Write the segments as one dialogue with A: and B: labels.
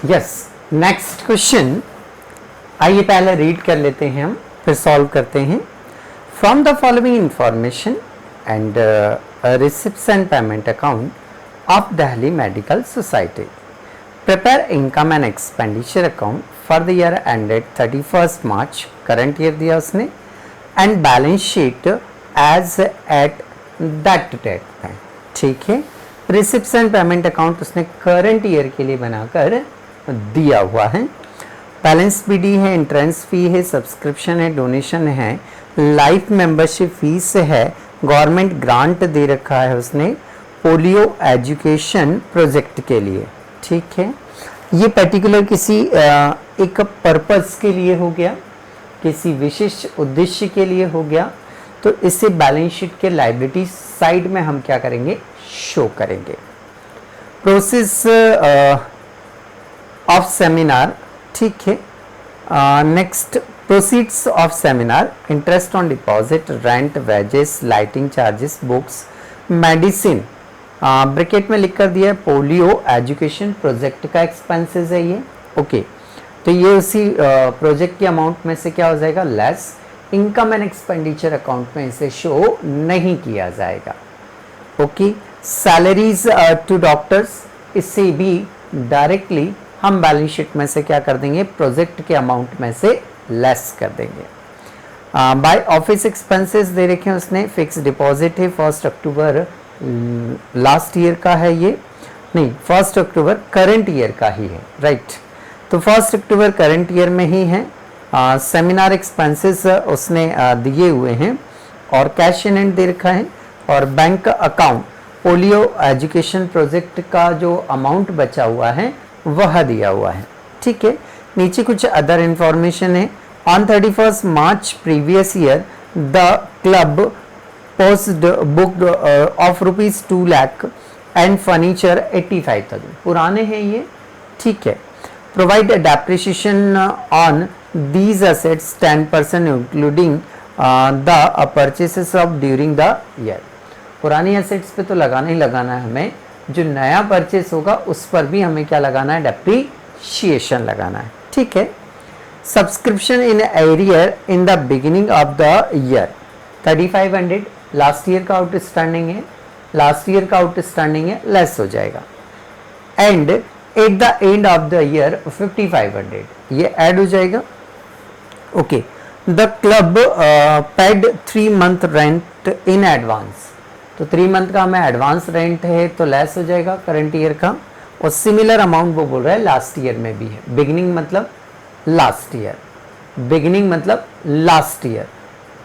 A: Yes, next question आइए पहले read कर लेते हैं, हम फिर सॉल्व करते हैं। From the following information and receipts and payment account of Delhi medical society, prepare income and expenditure account for the year ended 31 March, current year दिया उसने, and balance sheet as at that date है। ठीक है, receipts and payment account उसने current year के लिए बनाकर दिया हुआ है। बैलेंस भी डी है, एंट्रेंस फी है, सब्सक्रिप्शन है, डोनेशन है, लाइफ मेंबरशिप फीस है, गवर्नमेंट ग्रांट दे रखा है उसने पोलियो एजुकेशन प्रोजेक्ट के लिए। ठीक है, ये पर्टिकुलर किसी एक पर्पस के लिए हो गया, किसी विशिष्ट उद्देश्य के लिए हो गया, तो इसे बैलेंस शीट के लायबिलिटी साइड में हम क्या करेंगे, शो करेंगे। प्रोसेस ऑफ सेमिनार, ठीक है। Next, proceeds of seminar, interest on deposit, rent, wages, lighting charges, books, medicine, bracket में लिख कर दिया है पोलियो एजुकेशन प्रोजेक्ट का एक्सपेंसेस है ये। ओके, तो ये उसी प्रोजेक्ट के अमाउंट में से क्या हो जाएगा, less. Income and expenditure account में इसे शो नहीं किया जाएगा। ओके, सैलरीज टू डॉक्टर्स, इससे भी डायरेक्टली हम बैलेंस शीट में से क्या कर देंगे, प्रोजेक्ट के अमाउंट में से लेस कर देंगे। बाय ऑफिस एक्सपेंसेस दे रखे हैं उसने, फिक्स डिपॉजिट है 1 अक्टूबर लास्ट ईयर का है, ये नहीं 1 अक्टूबर करंट ईयर का ही है, राइट। तो 1 अक्टूबर करंट ईयर में ही है। सेमिनार एक्सपेंसेस उसने दिए हुए हैं और कैश इन हैंड दे रखा है, और bank account polio education project का जो अमाउंट बचा हुआ है वह दिया हुआ है। ठीक है, नीचे कुछ अदर इंफॉर्मेशन है। On 31 March previous year the club post book of ₹2 lakh and furniture 85,000, पुराने हैं ये। ठीक है, provide depreciation on these assets 10% including the purchases of during the year. पुरानी एसेट्स पे तो लगाना ही लगाना है हमें, जो नया परचेस होगा उस पर भी हमें क्या लगाना है, डेप्रीशिएशन लगाना है। ठीक है, subscription in arrear in the beginning of the year 3500, last year का आउटस्टैंडिंग है, लास्ट ईयर का आउटस्टैंडिंग है, लेस हो जाएगा। And at the end of the year 5500, ये ऐड हो जाएगा। Okay, the club paid 3 month rent in advance, तो 3 मंथ का हमें एडवांस रेंट है तो लेस हो जाएगा करंट ईयर का। और सिमिलर अमाउंट वो बोल रहा है लास्ट ईयर में भी है। बिगिनिंग मतलब लास्ट ईयर, बिगिनिंग मतलब लास्ट ईयर,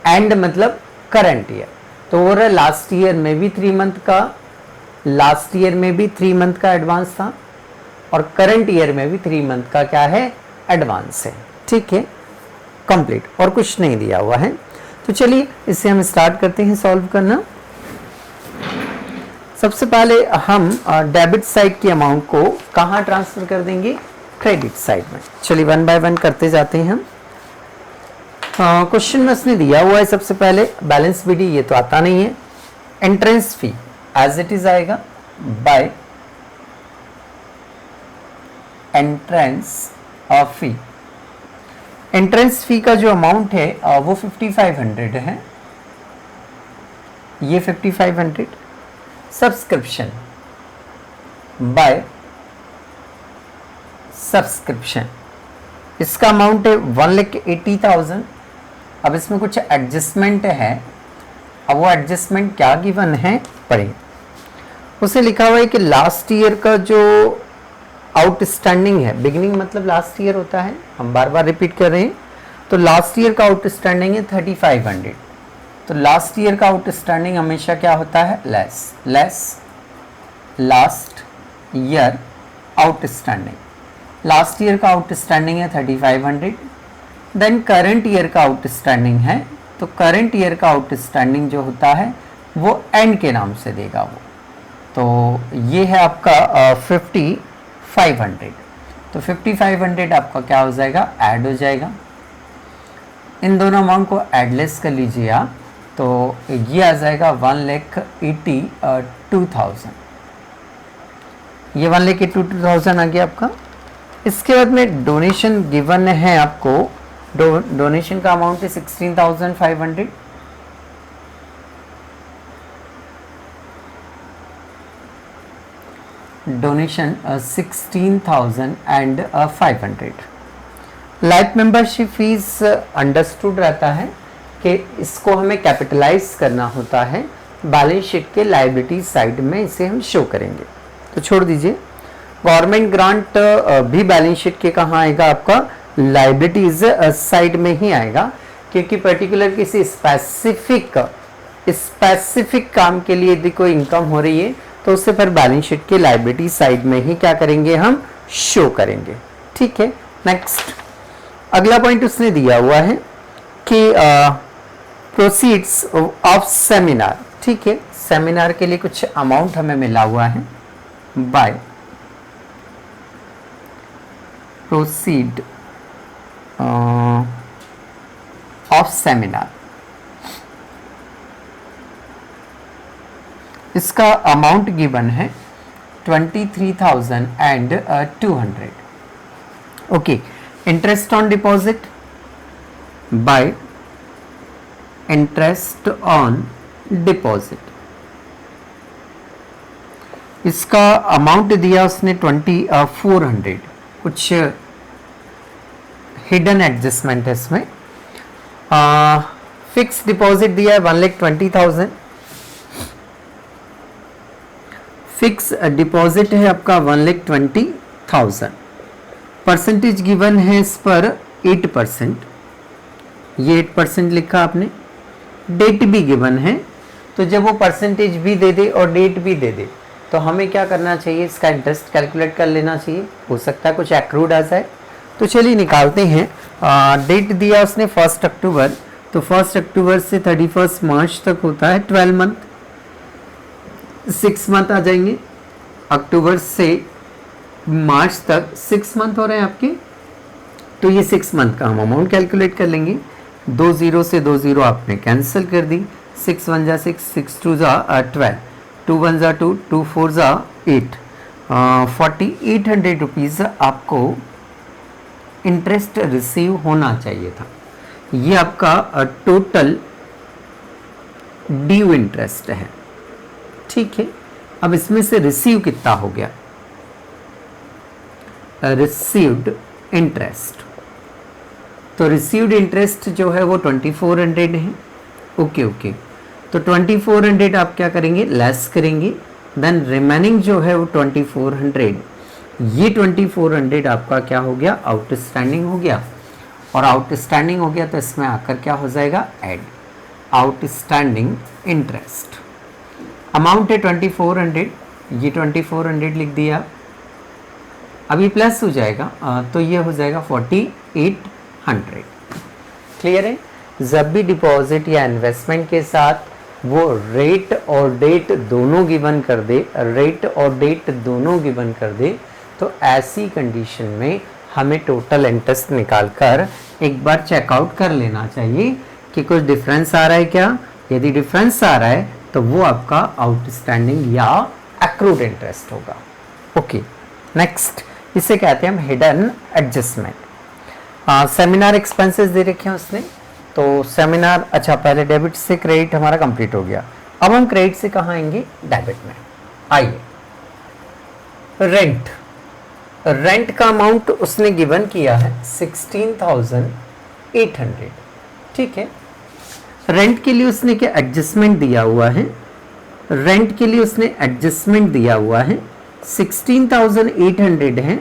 A: एंड मतलब करंट ईयर। तो हो रहा है लास्ट ईयर में भी 3 मंथ का, लास्ट ईयर में भी 3 मंथ का एडवांस था, और करंट ईयर में भी 3 मंथ का क्या है, एडवांस है। ठीक है, कंप्लीट, और कुछ नहीं दिया हुआ है। तो चलिए इसे हम स्टार्ट करते हैं सॉल्व करना। सबसे पहले हम डेबिट साइड की अमाउंट को कहाँ ट्रांसफर कर देंगे, क्रेडिट साइड में। चलिए 1 बाय 1 करते जाते हैं हम। क्वेश्चन में उसने दिया हुआ है सबसे पहले बैलेंस बीडी, ये तो आता नहीं है। Entrance fee as it is आएगा by entrance fee. Entrance fee का जो अमाउंट है वो 5500 है, ये 5500। सब्सक्रिप्शन बाय सब्सक्रिप्शन, इसका अमाउंट है 1,80,000। अब इसमें कुछ एडजस्टमेंट है, अब वो एडजस्टमेंट क्या गिवन है पढ़िए। उसे लिखा हुआ है कि लास्ट ईयर का जो आउटस्टैंडिंग है, बिगिनिंग मतलब लास्ट ईयर होता है, हम बार बार रिपीट कर रहे हैं, तो लास्ट ईयर का आउटस्टैंडिंग है 3500। तो लास्ट ईयर का आउटस्टैंडिंग हमेशा क्या होता है, less, less last year outstanding. Last year का आउटस्टैंडिंग है 3500, देन करंट ईयर का आउटस्टैंडिंग है, तो करंट ईयर का आउटस्टैंडिंग जो होता है वो एंड के नाम से देगा वो। तो ये है आपका 5500, तो 5500 आपका क्या हो जाएगा, ऐड हो जाएगा। इन दोनों अमाउंट को एडलेस कर लीजिए आप, तो ये आ जाएगा 1,82,000। ये 1,82,000 आ गया आपका। इसके बाद में डोनेशन गिवन है आपको, डोनेशन का अमाउंट है 16,500। Donation 16,500। Life membership fees understood रहता है कि इसको हमें कैपिटलाइज करना होता है, बैलेंस शीट के लायबिलिटी साइड में इसे हम शो करेंगे, तो छोड़ दीजिए। गवर्नमेंट ग्रांट भी बैलेंस शीट के कहाँ आएगा, आपका लायबिलिटीज साइड में ही आएगा, क्योंकि पर्टिकुलर किसी स्पेसिफिक काम के लिए यदि कोई इनकम हो रही है तो उसे फिर बैलेंस शीट के लायबिलिटी साइड में ही क्या करेंगे, हम शो करेंगे। ठीक है, नेक्स्ट अगला पॉइंट उसने दिया हुआ है कि प्रोसीड्स ऑफ सेमिनार। ठीक है, सेमिनार के लिए कुछ अमाउंट हमें मिला हुआ है, बाय प्रोसीड ऑफ सेमिनार। इसका अमाउंट गिवन है 23,200। Okay, interest on deposit bye interest on deposit, इसका अमाउंट दिया उसने 2400। कुछ हिडन एडजस्टमेंट है इसमें। फिक्स डिपॉजिट दिया है 1,20,000। फिक्स डिपॉजिट है आपका 1,20,000। परसेंटेज गिवन है इस पर 8%, ये 8% लिखा आपने। डेट भी गिवन है, तो जब वो परसेंटेज भी दे दे और डेट भी दे दे तो हमें क्या करना चाहिए, इसका इंटरेस्ट कैलकुलेट कर लेना चाहिए। हो सकता है कुछ एक्रूड आ जाए, तो चलिए निकालते हैं। डेट दिया उसने 1 अक्टूबर, तो 1 अक्टूबर से 31 मार्च तक होता है 12 मंथ, 6 मंथ आ जाएंगे। अक्टूबर से मार्च तक 6 मंथ हो रहे हैं आपके, तो ये 6 मंथ का हम अमाउंट कैलकुलेट कर लेंगे। 2 0 से 2 0 आपने कैंसिल कर दी। 6 1 जा 6, 6 2 जा 12, 2 1 जा 2, 2 4 जा 8, 4,800 रुपीज़ आपको इंटरेस्ट रिसीव होना चाहिए था। ये आपका टोटल ड्यू इंटरेस्ट है। ठीक है, अब इसमें से रिसीव कितना हो गया, रिसीव्ड इंटरेस्ट, तो रिसीव्ड इंटरेस्ट जो है वो 2400 है। ओके ओके, तो 2400 आप क्या करेंगे, लेस करेंगे, देन रिमेनिंग जो है वो 2400, ये 2400 आपका क्या हो गया, आउटस्टैंडिंग हो गया। और आउटस्टैंडिंग हो गया तो इसमें आकर क्या हो जाएगा, ऐड आउटस्टैंडिंग इंटरेस्ट। अमाउंट है 2400, ये 2400 लिख दिया। अभी प्लस हो जाएगा तो ये हो जाएगा 4800। क्लियर है। जब भी डिपॉजिट या इन्वेस्टमेंट के साथ वो रेट और डेट दोनों गिवन कर दे, रेट और डेट दोनों गिवन कर दे, तो ऐसी कंडीशन में हमें टोटल इंटरेस्ट निकालकर एक बार चेकआउट कर लेना चाहिए कि कुछ डिफरेंस आ रहा है क्या। यदि डिफरेंस आ रहा है तो वो आपका आउटस्टैंडिंग या एक्रूड इंटरेस्ट होगा। ओके, नेक्स्ट इसे कहते हैं हम हिडन एडजस्टमेंट। सेमिनार एक्सपेंसेस दे रखे हैं उसने, तो सेमिनार, अच्छा पहले डेबिट से क्रेडिट हमारा कंप्लीट हो गया। अब हम क्रेडिट से कहाँ आएंगे, डेबिट में। आइए, रेंट, रेंट का अमाउंट उसने गिवन किया है 16,800। ठीक है, रेंट के लिए उसने क्या एडजस्टमेंट दिया हुआ है, रेंट के लिए उसने एडजस्टमेंट दिया हुआ है 16,800 है।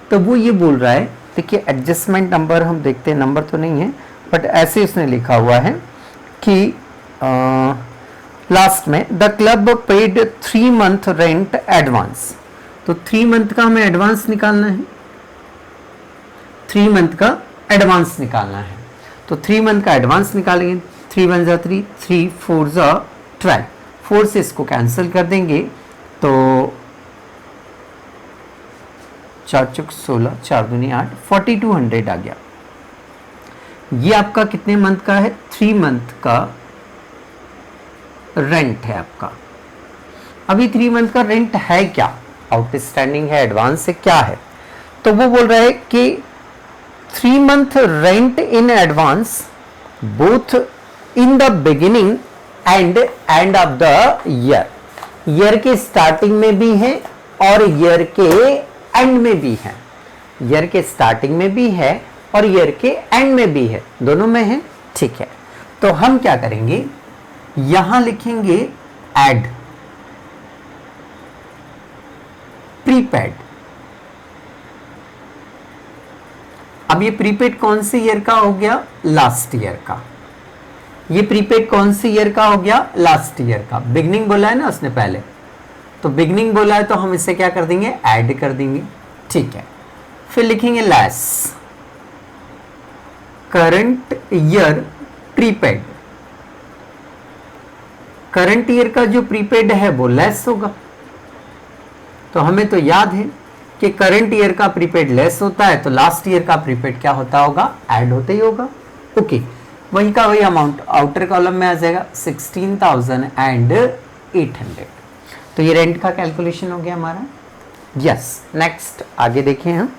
A: तो वो ये बोल रहा है, देखिए एडजस्टमेंट नंबर हम देखते हैं, नंबर तो नहीं है बट ऐसे उसने लिखा हुआ है कि लास्ट में the club paid 3 month rent advance. तो 3 मंथ का हमें एडवांस निकालना है, 3 मंथ का एडवांस निकालना है। तो 3 मंथ का एडवांस निकालेंगे। 3 1 जा 3, 3 4 जा 12, 4 से इसको कैंसिल कर देंगे तो 4 चौक 16, 4 दूनी 8, 4200 आ गया। ये आपका कितने मंथ का है, 3 मंथ का रेंट है आपका। अभी 3 मंथ का रेंट है क्या, आउटस्टैंडिंग है, एडवांस है, क्या है, तो वो बोल रहा है कि 3 month rent in advance both in the beginning and end of the year, year के स्टार्टिंग में भी है और ईयर के एंड में भी है, ईयर के स्टार्टिंग में भी है और ईयर के एंड में भी है, दोनों में है। ठीक है, तो हम क्या करेंगे, यहां लिखेंगे एड प्रीपेड। अब ये प्रीपेड कौन से ईयर का हो गया, लास्ट ईयर का। ये प्रीपेड कौन से ईयर का हो गया, लास्ट ईयर का। बिगनिंग बोला है ना उसने पहले, तो बिगनिंग बोला है तो हम इसे क्या कर देंगे, ऐड कर देंगे। ठीक है, फिर लिखेंगे less current year prepaid. Current year का जो प्रीपेड है वो लेस होगा, तो हमें तो याद है कि करंट ईयर का प्रीपेड लेस होता है, तो लास्ट ईयर का प्रीपेड क्या होता होगा, ऐड होता ही होगा। ओके, वही का वही अमाउंट आउटर कॉलम में आ जाएगा 16,800। तो ये रेंट का कैलकुलेशन हो गया हमारा। यस, नेक्स्ट आगे देखें हम।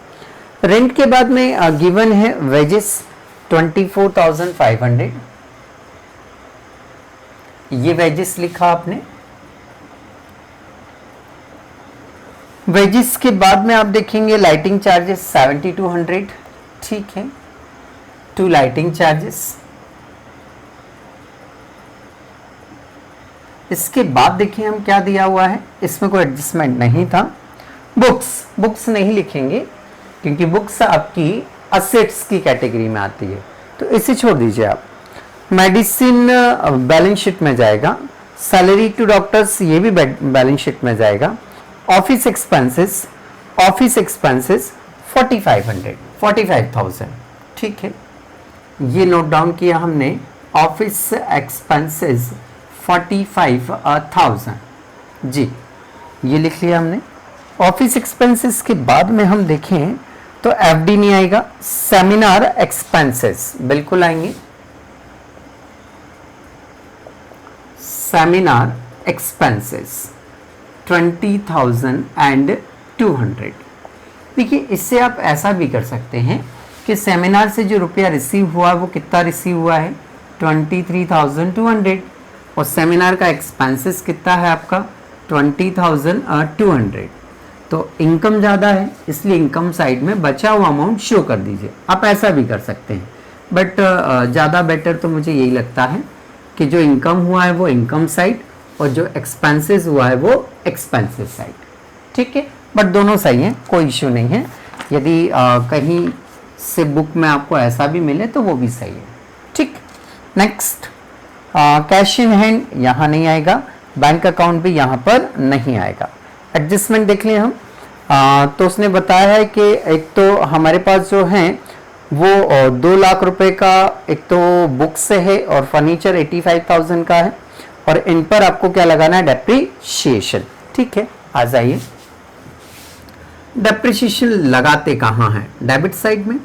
A: रेंट के बाद में गिवन है वेजेस 24,500। ये वेजेस लिखा आपने। वेजेस के बाद में आप देखेंगे लाइटिंग चार्जेस 7,200। ठीक है, 2 लाइटिंग चार्जेस। इसके बाद देखिए हम क्या दिया हुआ है, इसमें कोई एडजस्टमेंट नहीं था। बुक्स नहीं लिखेंगे क्योंकि बुक्स आपकी असेट्स की कैटेगरी में आती है, तो इसे छोड़ दीजिए आप। मेडिसिन बैलेंस शीट में जाएगा, सैलरी टू डॉक्टर्स ये भी बैलेंस शीट में जाएगा। Office expenses 45,000। ठीक है, ये नोट डाउन किया हमने, ऑफिस एक्सपेंसेस 45,000। जी, ये लिख लिया हमने। ऑफिस एक्सपेंसेस के बाद में हम देखें तो एफडी नहीं आएगा, सेमिनार एक्सपेंसेस बिल्कुल आएंगे। Seminar expenses 20,200। देखिए, इससे आप ऐसा भी कर सकते हैं कि सेमिनार से जो रुपया रिसीव हुआ वो कितना रिसीव हुआ है, 23,200, और सेमिनार का एक्सपेंसेस कितना है आपका 20,200। तो इनकम ज़्यादा है, इसलिए इनकम साइड में बचा हुआ अमाउंट शो कर दीजिए। आप ऐसा भी कर सकते हैं, बट ज़्यादा बेटर तो मुझे यही लगता है कि जो इनकम हुआ है वो इनकम साइड और जो एक्सपेंसेस हुआ है वो एक्सपेंसेस साइड। ठीक है, बट दोनों सही हैं, कोई इश्यू नहीं है। यदि कहीं से बुक में आपको ऐसा भी मिले तो वो भी सही है। ठीक, नेक्स्ट कैश इन हैंड यहाँ नहीं आएगा, बैंक अकाउंट भी यहाँ पर नहीं आएगा। एडजस्टमेंट देख लें हम। तो उसने बताया है कि एक तो हमारे पास जो है वो 2 लाख रुपए का एक तो बुक से है और फर्नीचर 85,000 का है, और इन पर आपको क्या लगाना है, डेप्रीशिएशन। ठीक है, आ जाइए। डेप्रीशिएशन लगाते कहाँ हैं, डेबिट साइड में,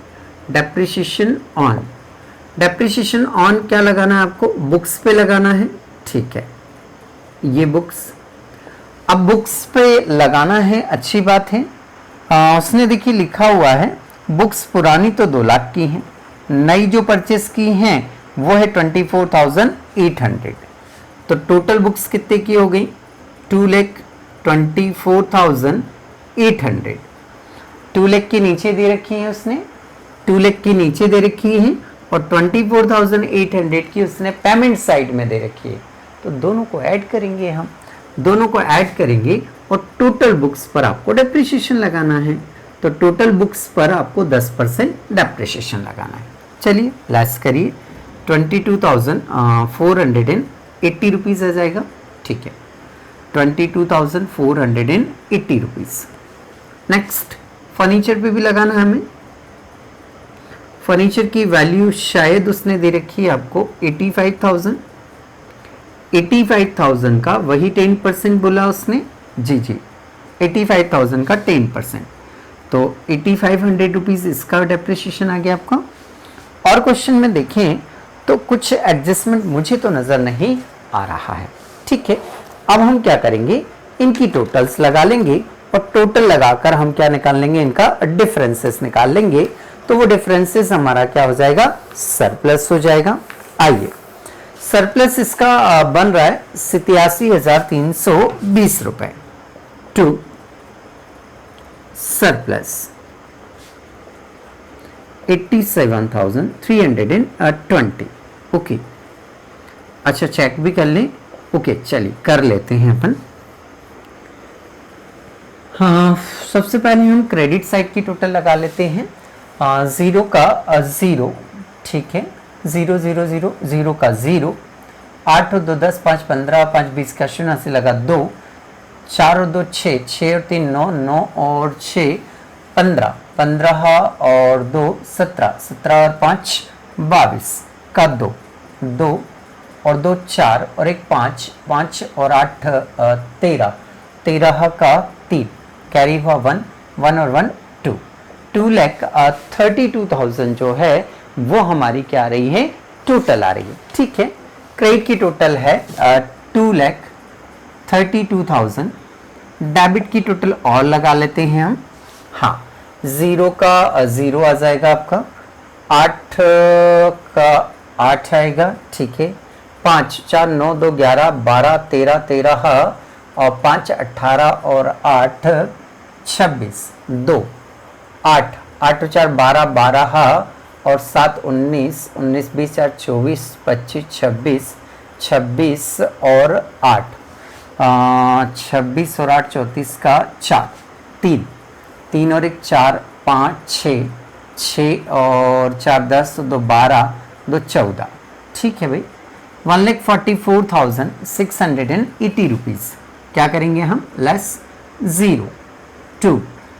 A: डेप्रीशिएशन ऑन। डेप्रीशिएशन ऑन क्या लगाना है आपको, बुक्स पे लगाना है। ठीक है, ये बुक्स, अब बुक्स पे लगाना है, अच्छी बात है। उसने देखिए लिखा हुआ है बुक्स पुरानी तो 2 लाख की हैं, नई जो परचेस की हैं वो है 24,800। तो टोटल बुक्स कितने की हो गई, 2,24,800। 2 लाख के नीचे दे रखी है उसने, 2 लाख के नीचे दे रखी है, और 24,800 की उसने पेमेंट साइड में दे रखी है। तो दोनों को ऐड करेंगे हम, दोनों को ऐड करेंगे और टोटल बुक्स पर आपको डेप्रिसिएशन लगाना है। तो टोटल बुक्स पर आपको 10% डेप्रिसिएशन लगाना है। चलिए लेस करिए, 22,480 रुपीज़ आ जाएगा। ठीक है, 22,480 रुपीज़। नेक्स्ट फर्नीचर पे भी लगाना है हमें। फर्नीचर की वैल्यू शायद उसने दे रखी है आपको 85,000। 85,000 का वही 10% बोला उसने, जी जी, 85,000 का 10%, तो 8,500 रुपीज़ इसका डेप्रिसिएशन आ गया आपका। और क्वेश्चन में देखें तो कुछ एडजस्टमेंट मुझे तो नज़र नहीं आ रहा है। ठीक है, अब हम क्या करेंगे, इनकी टोटल्स लगा लेंगे और टोटल लगाकर हम क्या निकाल लेंगे, इनका डिफरेंसेस निकाल लेंगे। तो वो डिफरेंसेस हमारा क्या हो जाएगा, सरप्लस हो जाएगा। आइए, सरप्लस इसका बन रहा है 87,320 रुपए टू सरप्लस 87,320। ओके, अच्छा चेक भी कर लें। ओके चलिए कर लेते हैं अपन। हाँ, सबसे पहले हम क्रेडिट साइड की टोटल लगा लेते हैं। ज़ीरो का ज़ीरो, ठीक है, 0 0 0 0 का 0, 8 और 2 10, 5 15, 5 20 का 0 से लगा 2, 4 और 2 6, 6 और 3 9, 9 और 6 15, 15 और 2 17, 17 और 5 22 का 2, 2 और 2 4 और 1 5, 5 और 8 13, 13 का 3, कैरी हुआ 1, 1 और 1 2, 2,32,000 जो है वो हमारी क्या आ रही है, टोटल आ रही है। ठीक है, क्रेडिट की टोटल है 2,32,000। डेबिट की टोटल और लगा लेते हैं हम। हाँ, 0 का 0 आ जाएगा आपका, 8 का 8 आएगा, ठीक है, 5 4 9 2 11 12 13 13 और 5 18 और 8 26, 2 8 8 4 12 12 और 7 19 19 20 4 24 25 26 26 और 8 26 और 8 34 का 4, 3 3 और 1 4 5 6 6 और 4 10 2 12 2 14। ठीक है भाई, 1,44,680 रुपीज़। क्या करेंगे हम, लेस 0 2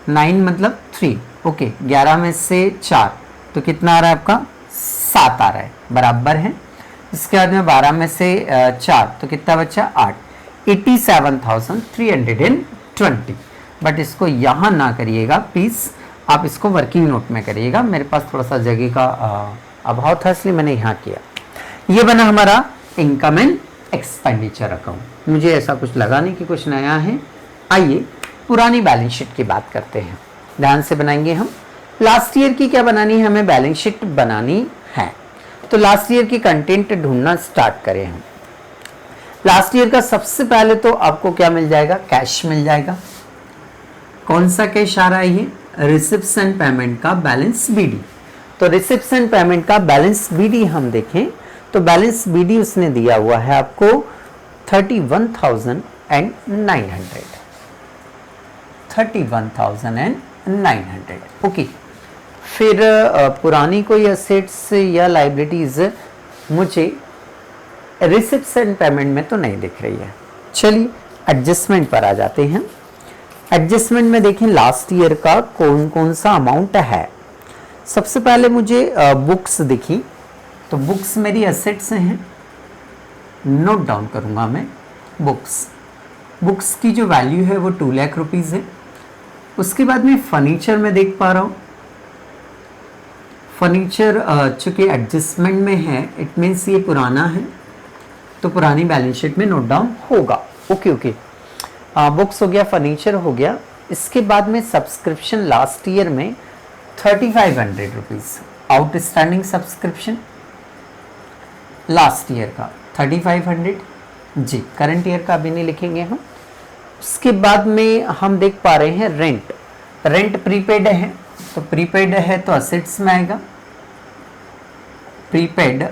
A: 9 मतलब 3। ओके, 11 में से 4 तो कितना आ रहा है आपका, 7 आ रहा है, बराबर है। इसके बाद में 12 में से 4 तो कितना बचा, 8, 87,320। बट इसको यहाँ ना करिएगा प्लीज़, आप इसको वर्किंग नोट में करिएगा। मेरे पास थोड़ा सा जगह का अभाव था, इसलिए मैंने यहाँ किया। ये बना हमारा इनकम एंड एक्सपेंडिचर अकाउंट। मुझे ऐसा कुछ लगा नहीं कि कुछ नया है। आइए पुरानी बैलेंस शीट की बात करते हैं, ध्यान से बनाएंगे हम। लास्ट ईयर की क्या बनानी है, हमें बैलेंस शीट बनानी है। तो लास्ट ईयर की कंटेंट ढूंढना स्टार्ट करें हम। लास्ट ईयर का सबसे पहले तो आपको क्या मिल जाएगा, कैश मिल जाएगा। कौन सा कैश आ रहा है, ये रिसिप्ट्स एंड पेमेंट का बैलेंस बीडी। तो रिसिप्ट्स एंड पेमेंट का बैलेंस बीडी हम देखें तो बैलेंस बीडी उसने दिया हुआ है आपको 31,900, 31,900। ओके, फिर पुरानी कोई असेट्स या लाइबिलिटीज मुझे रिसिप्ट्स एंड पेमेंट में तो नहीं दिख रही है। चलिए एडजस्टमेंट पर आ जाते हैं। एडजस्टमेंट में देखें लास्ट ईयर का कौन कौन सा अमाउंट है। सबसे पहले मुझे बुक्स दिखी, तो बुक्स मेरी असेट्स हैं, नोट डाउन करूंगा मैं। बुक्स की जो वैल्यू है वो 2 लाख रुपीज़ है। उसके बाद में फर्नीचर में देख पा रहा हूँ, फर्नीचर चूँकि एडजस्टमेंट में है, इट मीन्स ये पुराना है, तो पुरानी बैलेंस शीट में नोट डाउन होगा। ओके, बुक्स हो गया, फर्नीचर हो गया। इसके बाद में सब्सक्रिप्शन लास्ट ईयर में 3,500 rupees outstanding subscription last year का 3,500 जी। करंट ईयर का अभी नहीं लिखेंगे हम। उसके बाद में हम देख पा रहे हैं रेंट प्रीपेड है, तो प्रीपेड है तो असेट्स में आएगा। प्रीपेड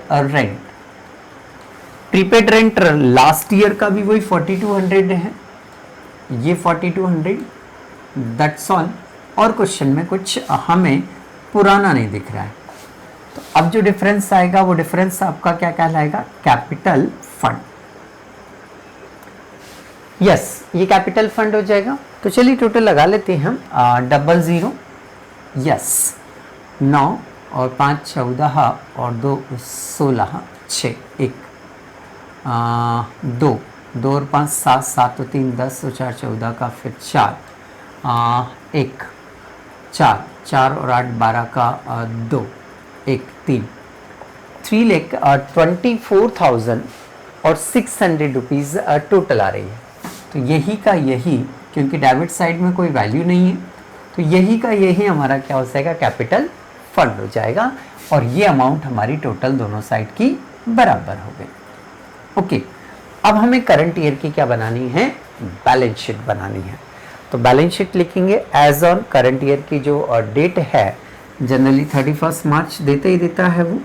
A: रेंट लास्ट ईयर का भी वही 4,200 है, ये 4,200, दैट्स ऑल। और क्वेश्चन में कुछ हमें पुराना नहीं दिख रहा है, तो अब जो डिफरेंस आएगा वो डिफरेंस आपका क्या कहलाएगा, कैपिटल फंड। यस, ये कैपिटल फंड हो जाएगा। तो चलिए टोटल लगा लेते हैं हम, 00, यस, 9 और 5 14 और 2 16, 6 1 2 2 और 5 7 7 और 3 10 और 4 14 का फिर 4 1 4 4 और 8 12 का 2 1 3 3,24,600 रुपीज़ टोटल आ रही है। तो यही का यही क्योंकि डेबिट साइड में कोई वैल्यू नहीं है, तो यही का यही हमारा क्या हो जाएगा, कैपिटल फंड हो जाएगा, और ये अमाउंट हमारी टोटल दोनों साइड की बराबर हो गई। ओके, अब हमें करंट ईयर की क्या बनानी है, बैलेंस शीट बनानी है। तो बैलेंस शीट लिखेंगे एज ऑन करंट ईयर की जो डेट है जनरली 31 मार्च देते ही देता है वो,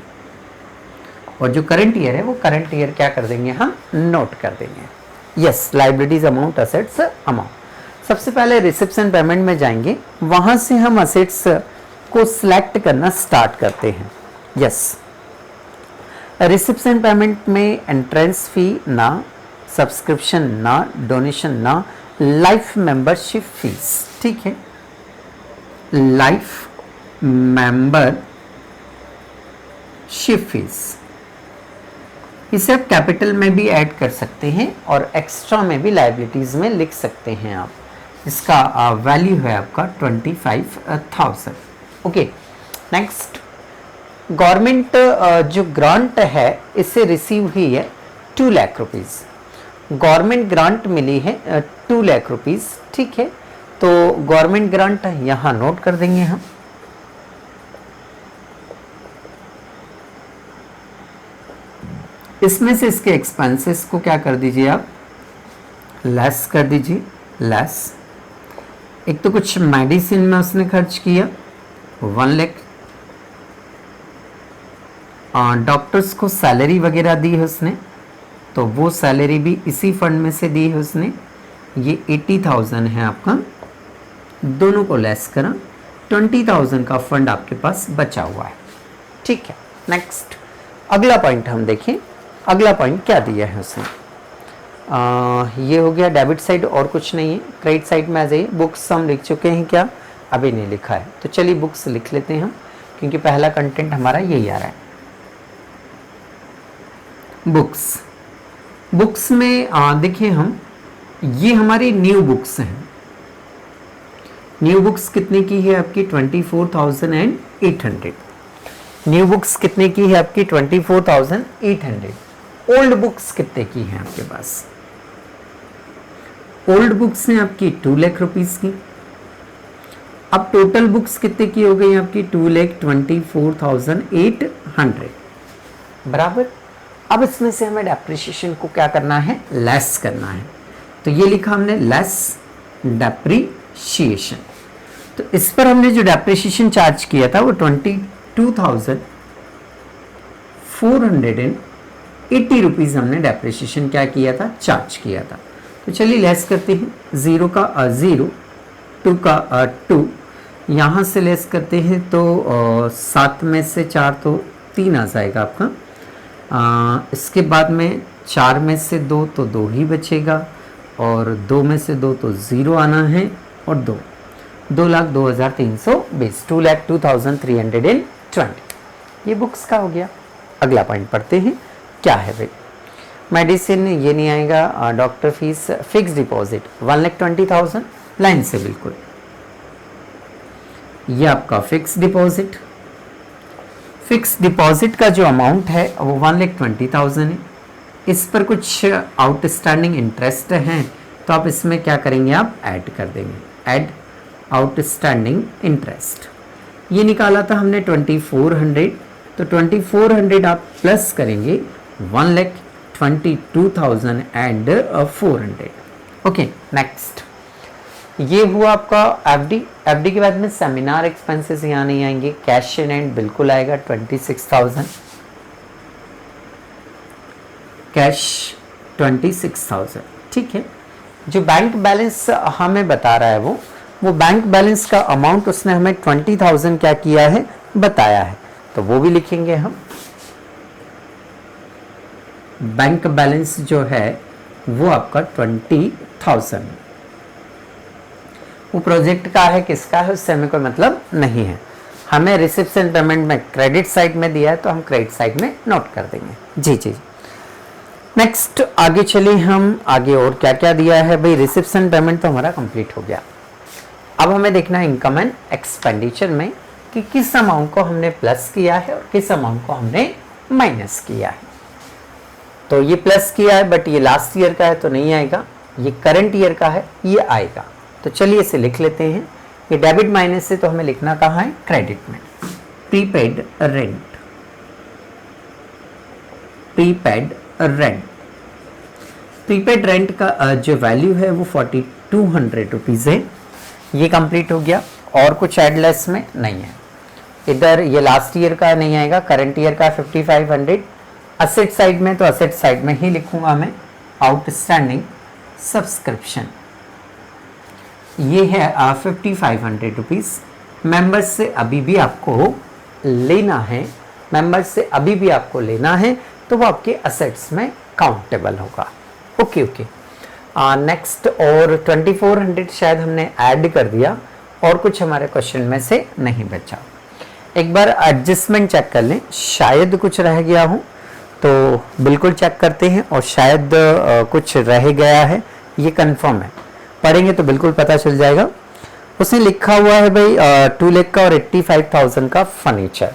A: और जो करंट ईयर है वो करंट ईयर क्या कर देंगे, हम नोट कर देंगे। Yes, liabilities amount, assets amount. सबसे पहले रिसेप्शन पेमेंट में जाएंगे, वहां से हम असेट्स को सिलेक्ट करना स्टार्ट करते हैं। यस, रिसेप्शन पेमेंट में एंट्रेंस फी ना, सब्सक्रिप्शन ना, डोनेशन ना, लाइफ मेंबरशिप फीस, ठीक है, लाइफ मेंबरशिप फीस, इसे आप कैपिटल में भी ऐड कर सकते हैं और एक्स्ट्रा में भी लाइबिलिटीज में लिख सकते हैं आप। इसका वैल्यू है आपका 25,000। ओके, नेक्स्ट, गवर्नमेंट जो ग्रांट है इससे रिसीव हुई है 2 लाख रुपीज़, गवर्नमेंट ग्रांट मिली है 2 लाख रुपीज़, ठीक है। तो गवर्नमेंट ग्रांट यहाँ नोट कर देंगे हम। इसमें से इसके एक्सपेंसेस को क्या कर दीजिए आप, लेस कर दीजिए, लेस। एक तो कुछ मेडिसिन में उसने खर्च किया 1 लाख, डॉक्टर्स को सैलरी वगैरह दी है उसने, तो वो सैलरी भी इसी फंड में से दी है उसने, ये 80,000 है आपका, दोनों को लेस करा, 20,000 का फंड आपके पास बचा हुआ है, ठीक है। नेक्स्ट, अगला पॉइंट हम देखें, अगला पॉइंट क्या दिया है उसने, ये हो गया डेबिट साइड और कुछ नहीं है। क्रेडिट साइड में आ जाइए, बुक्स हम लिख चुके हैं क्या, अभी नहीं लिखा है, तो चलिए बुक्स लिख लेते हैं हम, क्योंकि पहला कंटेंट हमारा यही आ रहा है। बुक्स, बुक्स में देखिए हम, ये हमारी न्यू बुक्स हैं। न्यू बुक्स कितने की है आपकी, 24,800। न्यू बुक्स कितने की है आपकी, 24,800। ओल्ड बुक्स कितने की है आपके पास, ओल्ड बुक्स हैं आपकी 2 लाख रुपीस की। अब टोटल बुक्स कितने की हो गई आपकी, 2,24,800 बराबर। अब इसमें से हमें डेप्रिसिएशन को क्या करना है, लेस करना है, तो ये लिखा हमने लेस डेप्रिसिएशन। तो इस पर हमने जो डेप्रिसिएशन चार्ज किया था वो 22,480 रुपीज़ हमने डेप्रिसिएशन क्या किया था, चार्ज किया था। तो चलिए लेस करते हैं, 0 का 0, 2 का 2, यहाँ से लेस करते हैं तो 7 में से 4 तो 3 आ जाएगा आपका, इसके बाद में 4 में से 2 तो 2 ही बचेगा, और 2 में से 2 तो 0 आना है, और 2,02,320, 2,02,320, ये बुक्स का हो गया। अगला पॉइंट पढ़ते हैं, क्या है भाई, मेडिसिन ये नहीं आएगा, doctor fees, fix deposit 1,20,000, line से बिल्कुल, ये आपका फिक्स डिपॉजिट। फिक्स डिपॉजिट का जो अमाउंट है वो 1,20,000 है। इस पर कुछ आउटस्टैंडिंग इंटरेस्ट हैं, तो आप इसमें क्या करेंगे, आप ऐड कर देंगे, ऐड आउटस्टैंडिंग इंटरेस्ट। ये निकाला था हमने 2,400, तो 2,400 आप प्लस करेंगे 1,22,400। ओके, नेक्स्ट, ये हुआ आपका एफडी। एफडी के बाद में सेमिनार एक्सपेंसेस यहाँ नहीं आएंगे, कैश इन हैंड बिल्कुल आएगा 26,000, कैश 26,000, ठीक है। जो बैंक बैलेंस हमें बता रहा है वो बैंक बैलेंस का अमाउंट उसने हमें 20,000 क्या किया है, बताया है, तो वो भी लिखेंगे हम। बैंक बैलेंस जो है वो आपका 20,000, वो प्रोजेक्ट का है, किसका है, उससे हमें कोई मतलब नहीं है। हमें रिसिप्शन पेमेंट में क्रेडिट साइड में दिया है, तो हम क्रेडिट साइड में नोट कर देंगे। जी जी, नेक्स्ट आगे चलिए हम, आगे और क्या क्या दिया है भाई। रिसिप्शन पेमेंट तो हमारा कंप्लीट हो गया। अब हमें देखना है इनकम एंड एक्सपेंडिचर में कि किस अमाउंट को हमने प्लस किया है और किस अमाउंट को हमने माइनस किया है। तो ये प्लस किया है, बट ये लास्ट ईयर का है तो नहीं आएगा, ये करंट ईयर का है, ये आएगा। तो चलिए इसे लिख लेते हैं। ये डेबिट माइनस से तो हमें लिखना कहाँ है, क्रेडिट में। Prepaid rent, prepaid rent, prepaid rent का जो वैल्यू है वो 4200 रुपीज़ है। ये कंप्लीट हो गया और कुछ ऐड लेस में नहीं है। इधर ये लास्ट ईयर का नहीं आएगा, करंट ईयर का 5500। असेट साइड में तो असेट साइड में ही लिखूंगा मैं, आउटस्टैंडिंग सब्सक्रिप्शन ये है 5500 रुपीज़। मेंबर्स से अभी भी आपको लेना है, मेंबर्स से अभी भी आपको लेना है तो वो आपके असेट्स में काउंटेबल होगा। Okay okay. नेक्स्ट और 2400 शायद हमने ऐड कर दिया और कुछ हमारे क्वेश्चन में से नहीं बचा। एक बार एडजस्टमेंट चेक कर लें, शायद कुछ रह गया हो तो बिल्कुल चेक करते हैं, और शायद कुछ रह गया है ये कंफर्म है, पढ़ेंगे तो बिल्कुल पता चल जाएगा। उसने लिखा हुआ है भाई 2 लाख का और 85,000 का फर्नीचर।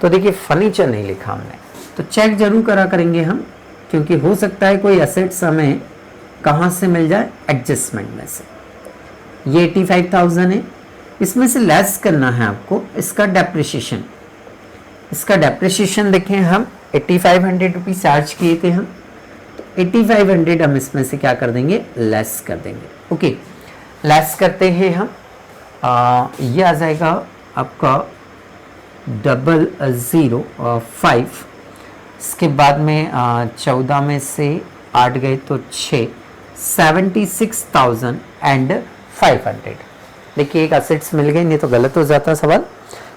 A: तो देखिए फर्नीचर नहीं लिखा हमने, तो चेक जरूर करा करेंगे हम, क्योंकि हो सकता है कोई असेट्स हमें कहाँ से मिल जाए, एडजस्टमेंट में से। ये 85,000 है, इसमें से लेस करना है आपको इसका डेप्रिसिएशन। इसका डेप्रिसिएशन देखें हम 8500 रुपीज़ चार्ज किए थे हम, तो 8500 हम इसमें से क्या कर देंगे, लेस कर देंगे। ओके, लेस करते हैं हम, ये आ जाएगा आपका 005। इसके बाद में 14 में से 8 गए तो 6, 76,500। देखिए एक असेट्स मिल गए, नहीं तो गलत हो जाता सवाल,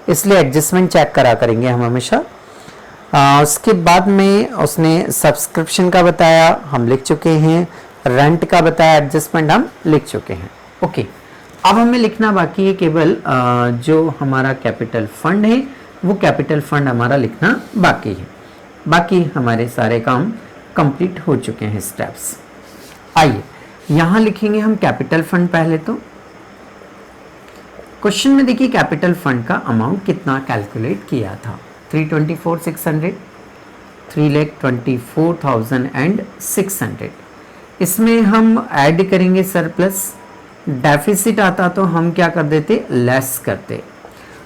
A: इसलिए एडजस्टमेंट चेक करा करेंगे हम हमेशा। उसके बाद में उसने सब्सक्रिप्शन का बताया, हम लिख चुके हैं। रेंट का बताया, एडजस्टमेंट हम लिख चुके हैं। ओके, अब हमें लिखना बाकी है केवल जो हमारा कैपिटल फंड है वो कैपिटल फंड हमारा लिखना बाकी है। बाकी हमारे सारे काम कंप्लीट हो चुके हैं स्टेप्स। आइए यहाँ लिखेंगे हम कैपिटल फंड। पहले तो क्वेश्चन में देखिए कैपिटल फंड का अमाउंट कितना कैलकुलेट किया था, 324,600, 3,24,600। इसमें हम ऐड करेंगे सरप्लस। डेफिसिट आता तो हम क्या कर देते, लेस करते।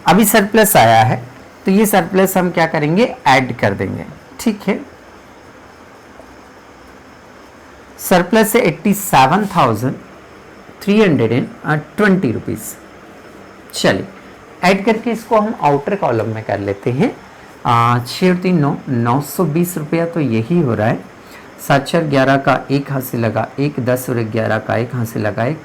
A: अभी सरप्लस आया है तो ये सरप्लस हम क्या करेंगे, ऐड कर देंगे। ठीक है, सरप्लस है 87,320 रुपीज़। चलिए ऐड करके इसको हम आउटर कॉलम में कर लेते हैं। 6 और 3 9, 920 रुपया तो यही हो रहा है। 7 4 11 का 1 हाथ से लगा 1, 10 और 11 का 1 हाथ से लगा 1,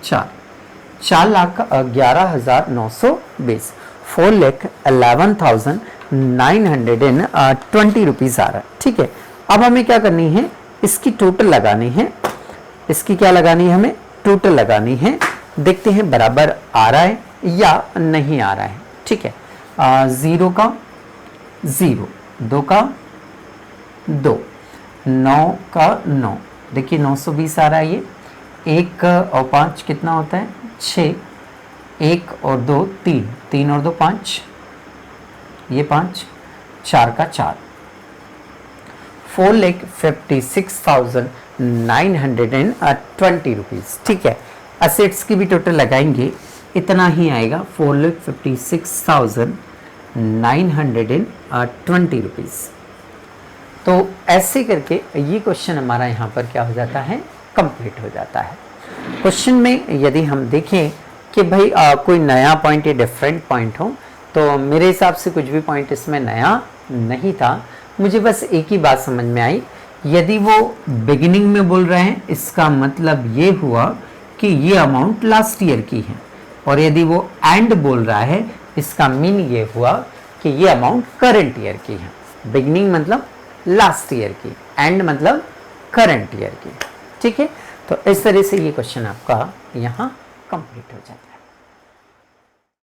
A: 4,11,920, 4,11,920 रुपीज़ आ रहा है। ठीक है, अब हमें क्या करनी है, इसकी टोटल लगानी है। इसकी क्या लगानी है, हमें टोटल लगानी है। देखते हैं बराबर आ रहा है या नहीं आ रहा है। ठीक है, 0 का 0, 2 का 2, 9 का 9, देखिए 920 आ रहा है। ये 1 और 5 कितना होता है, 6, 1 और 2 3, 3 और 2 5, ये 5, 4 का 4, 4,56,920 रुपीज़। ठीक है, असेट्स की भी टोटल लगाएंगे, इतना ही आएगा, 4,56,920 रुपीज़। तो ऐसे करके ये क्वेश्चन हमारा यहाँ पर क्या हो जाता है, कंप्लीट हो जाता है। क्वेश्चन में यदि हम देखें कि भाई कोई नया पॉइंट या डिफरेंट पॉइंट हो, तो मेरे हिसाब से कुछ भी पॉइंट इसमें नया नहीं था। मुझे बस एक ही बात समझ में आई, यदि वो बिगिनिंग में बोल रहे हैं इसका मतलब ये हुआ कि ये अमाउंट लास्ट ईयर की है, और यदि वो एंड बोल रहा है इसका मीन ये हुआ कि ये अमाउंट करंट ईयर की है। बिगिनिंग मतलब लास्ट ईयर की, एंड मतलब करंट ईयर की। ठीक है, तो इस तरह से ये क्वेश्चन आपका यहाँ कंप्लीट हो जाता है।